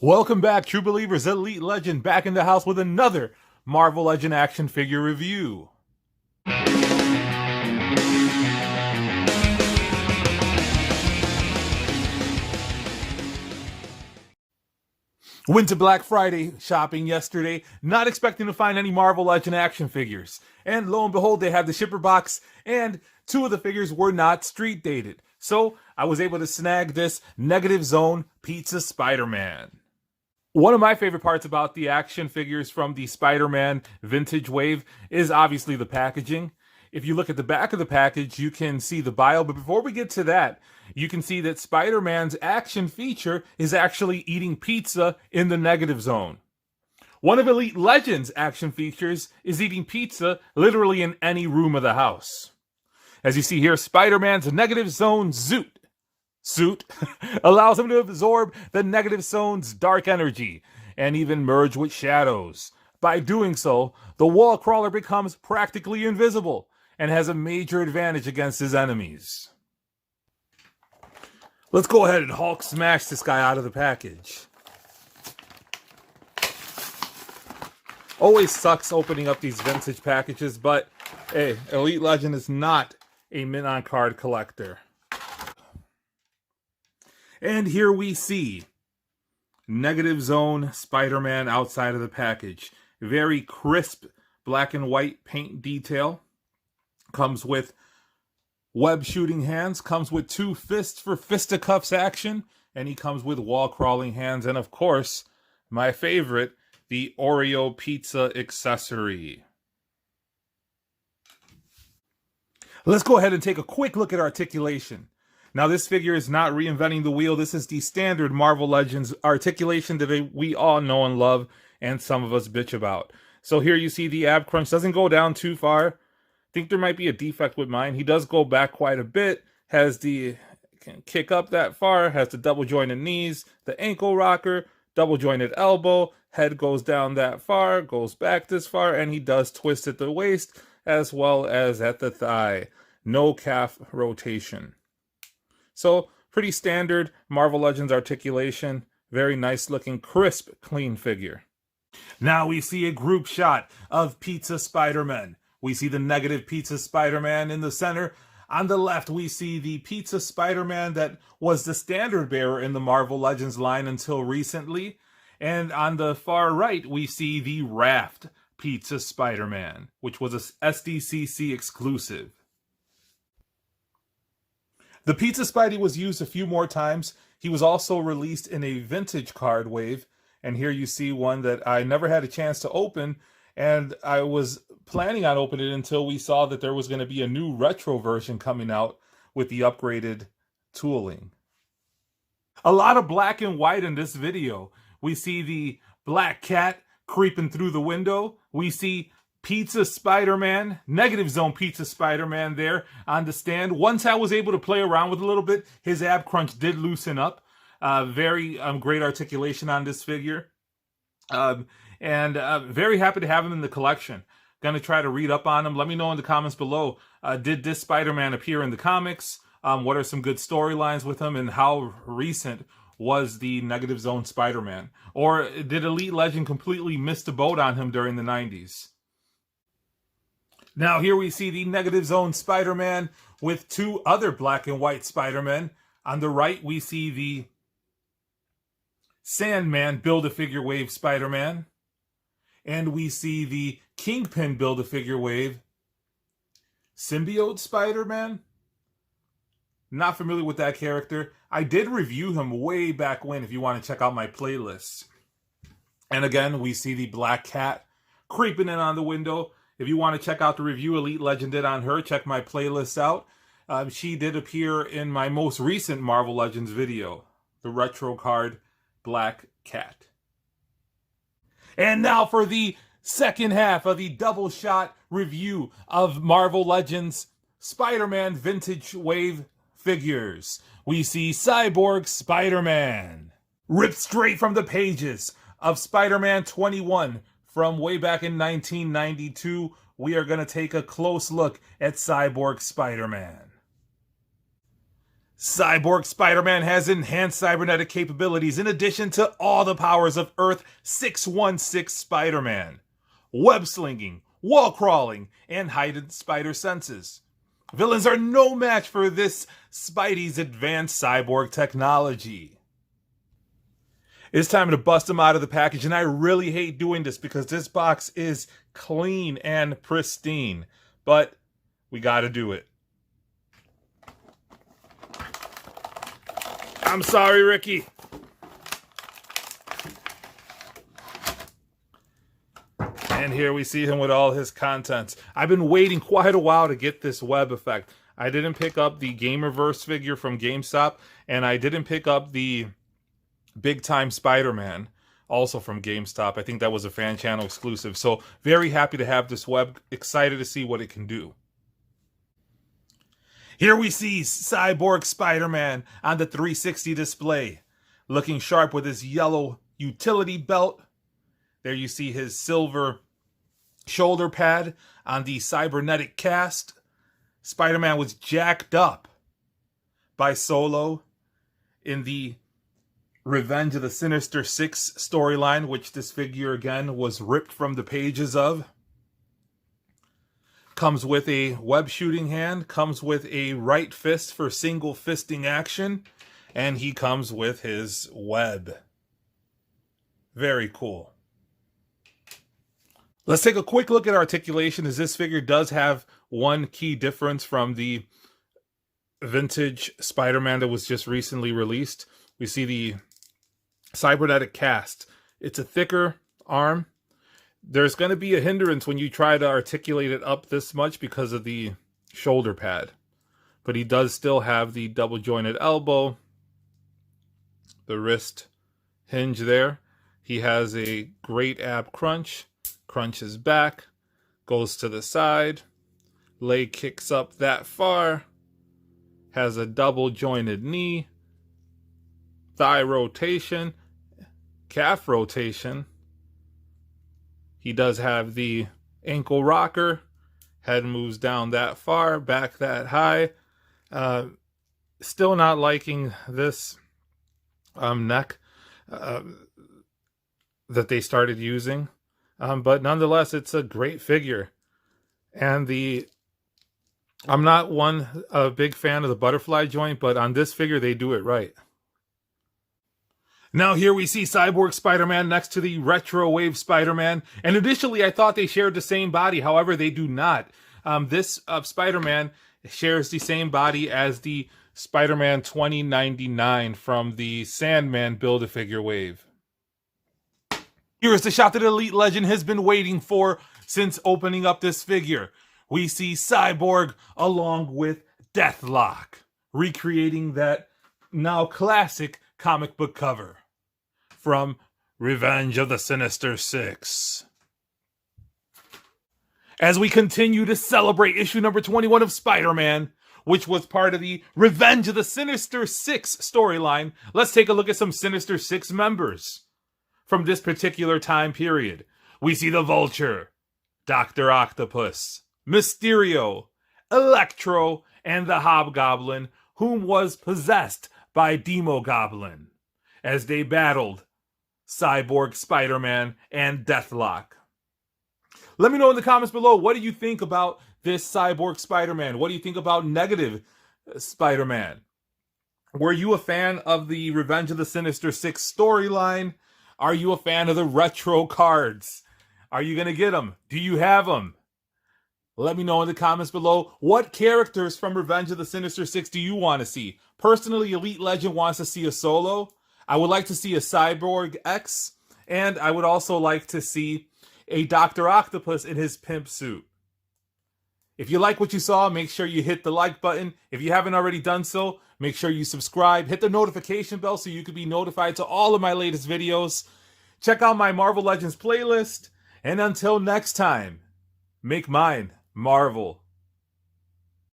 Welcome back, True Believers. Elite Legend back in the house with another Marvel Legend action figure review. Went to Black Friday shopping yesterday, not expecting to find any Marvel Legend action figures. And lo and behold, they had the shipper box, and two of the figures were not street dated. So I was able to snag this Negative Zone Pizza Spider-Man. One of my favorite parts about the action figures from the Spider-Man vintage wave is obviously the packaging. If you look at the back of the package, you can see the bio, but before we get to that, you can see that Spider-Man's action feature is actually eating pizza in the Negative Zone. One of Elite Legend's action features is eating pizza literally in any room of the house. As you see here, Spider-Man's Negative Zone suit allows him to absorb the Negative Zone's dark energy and even merge with shadows. By doing so, the wall crawler becomes practically invisible and has a major advantage against his enemies. Let's go ahead and Hulk smash this guy out of the package. Always sucks opening up these vintage packages, but hey, Elite Legend is not a mint-on card collector. And here we see Negative Zone Spider-Man outside of the package. Very crisp black and white paint detail. Comes with web shooting hands. Comes with two fists for fisticuffs action. And he comes with wall crawling hands. And of course, my favorite, the Oreo pizza accessory. Let's go ahead and take a quick look at articulation. Now, this figure is not reinventing the wheel. This is the standard Marvel Legends articulation that we all know and love, and some of us bitch about. So here you see the ab crunch doesn't go down too far. I think there might be a defect with mine. He does go back quite a bit. Can kick up that far. Has the double jointed knees, the ankle rocker, double jointed elbow. Head goes down that far, goes back this far, and he does twist at the waist as well as at the thigh. No calf rotation. So, pretty standard Marvel Legends articulation. Very nice looking, crisp, clean figure. Now we see a group shot of Pizza Spider-Man. We see the negative Pizza Spider-Man in the center. On the left, we see the Pizza Spider-Man that was the standard bearer in the Marvel Legends line until recently. And on the far right, we see the Raft Pizza Spider-Man, which was a SDCC exclusive. The Pizza Spidey was used a few more times. He was also released in a vintage card wave. And here you see one that I never had a chance to open. And I was planning on opening it until we saw that there was going to be a new retro version coming out with the upgraded tooling. A lot of black and white in this video. We see the black cat creeping through the window. We see Pizza Spider-Man, Negative Zone Pizza Spider-Man there on the stand. Once I was able to play around with a little bit, his ab crunch did loosen up. Very great articulation on this figure. Very happy to have him in the collection. Gonna try to read up on him. Let me know in the comments below. Did this Spider-Man appear in the comics? What are some good storylines with him? And how recent was the Negative Zone Spider-Man? Or did Elite Legend completely miss the boat on him during the 90s? Now here we see the Negative Zone Spider-Man with two other black and white Spider-Men. On the right, we see the Sandman Build-A-Figure Wave Spider-Man. And we see the Kingpin Build-A-Figure Wave Symbiote Spider-Man. Not familiar with that character. I did review him way back when if you want to check out my playlist. And again, we see the Black Cat creeping in on the window. If you want to check out the review Elite Legend did on her, check my playlist out. She did appear in my most recent Marvel Legends video, the retro card Black Cat. And now for the second half of the double shot review of Marvel Legends Spider-Man Vintage Wave figures. We see Cyborg Spider-Man, ripped straight from the pages of Spider-Man 21 from way back in 1992. We are going to take a close look at Cyborg Spider-Man. Cyborg Spider-Man has enhanced cybernetic capabilities in addition to all the powers of Earth 616 Spider-Man. Web slinging, wall crawling, and heightened spider senses. Villains are no match for this Spidey's advanced cyborg technology. It's time to bust him out of the package, and I really hate doing this because this box is clean and pristine, but we gotta do it. I'm sorry, Ricky. And here we see him with all his contents. I've been waiting quite a while to get this web effect. I didn't pick up the Gamerverse figure from GameStop, and I didn't pick up the Big Time Spider-Man, also from GameStop. I think that was a fan channel exclusive. So very happy to have this web. Excited to see what it can do. Here we see Cyborg Spider-Man on the 360 display, looking sharp with his yellow utility belt. There you see his silver shoulder pad on the cybernetic cast. Spider-Man was jacked up by Solo in the Revenge of the Sinister Six storyline, which this figure again was ripped from the pages of. Comes with a web shooting hand, comes with a right fist for single fisting action, and he comes with his web. Very cool. Let's take a quick look at articulation, as this figure does have one key difference from the vintage Spider-Man that was just recently released. We see the cybernetic cast. It's a thicker arm. There's going to be a hindrance when you try to articulate it up this much because of the shoulder pad. But he does still have the double jointed elbow, the wrist hinge there. He has a great ab crunch. Crunches back, goes to the side, leg kicks up that far, has a double jointed knee, thigh rotation, calf rotation. He does have the ankle rocker, head moves down that far, back that high. Still not liking this neck that they started using. But nonetheless, it's a great figure. And I'm not a big fan of the butterfly joint, but on this figure, they do it right. Now here we see Cyborg Spider-Man next to the Retro Wave Spider-Man. And initially, I thought they shared the same body. However, they do not. This Spider-Man shares the same body as the Spider-Man 2099 from the Sandman Build-A-Figure wave. Here is the shot that Elite Legend has been waiting for since opening up this figure. We see Cyborg along with Deathlock, recreating that now classic comic book cover from Revenge of the Sinister Six. As we continue to celebrate issue number 21 of Spider-Man, which was part of the Revenge of the Sinister Six storyline, let's take a look at some Sinister Six members from this particular time period. We see the Vulture, Dr. Octopus, Mysterio, Electro, and the Hobgoblin, whom was possessed by Demogoblin, as they battled Cyborg Spider-Man and Deathlock. Let me know in the comments below, what do you think about this Cyborg Spider-Man? What do you think about Negative Spider-Man? Were you a fan of the Revenge of the Sinister Six storyline? Are you a fan of the retro cards? Are you going to get them? Do you have them? Let me know in the comments below, what characters from Revenge of the Sinister Six do you want to see? Personally, Elite Legend wants to see a Solo. I would like to see a Cyborg X. And I would also like to see a Dr. Octopus in his pimp suit. If you like what you saw, make sure you hit the like button. If you haven't already done so, make sure you subscribe. Hit the notification bell so you can be notified to all of my latest videos. Check out my Marvel Legends playlist. And until next time, make mine Marvel.